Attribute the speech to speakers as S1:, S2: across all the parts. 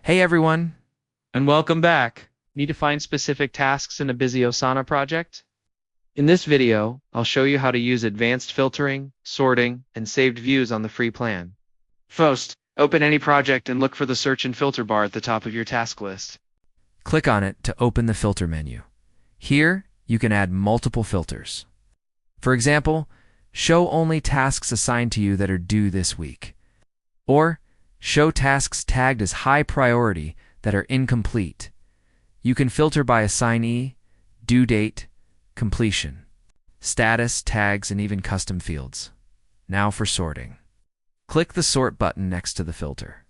S1: Hey everyone!
S2: And welcome back. Need to find specific tasks in a busy Asana project? In this video, I'll show you how to use advanced filtering, sorting, and saved views on the free plan. First, open any project and look for the search and filter bar at the top of your task list.
S1: Click on it to open the filter menu. Here, you can add multiple filters. For example, show only tasks assigned to you that are due this week. Or, show tasks tagged as high priority that are incomplete. You can filter by assignee, due date, completion, status, tags, and even custom fields. Now for sorting. Click the Sort button next to the filter.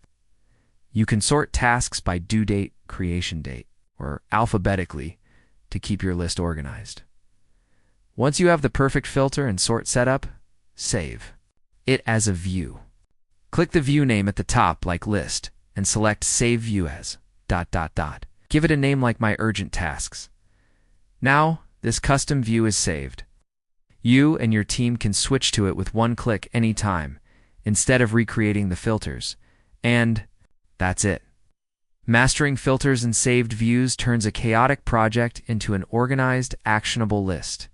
S1: You can sort tasks by due date, creation date, or alphabetically to keep your list organized. Once you have the perfect filter and sort set up, save it as a view. Click the view name at the top like List and select Save View as ... Give it a name like My Urgent Tasks. Now, this custom view is saved. You and your team can switch to it with one click anytime, instead of recreating the filters. And that's it. Mastering filters and saved views turns a chaotic project into an organized, actionable list.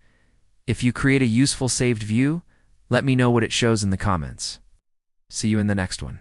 S1: If you create a useful saved view, let me know what it shows in the comments. See you in the next one.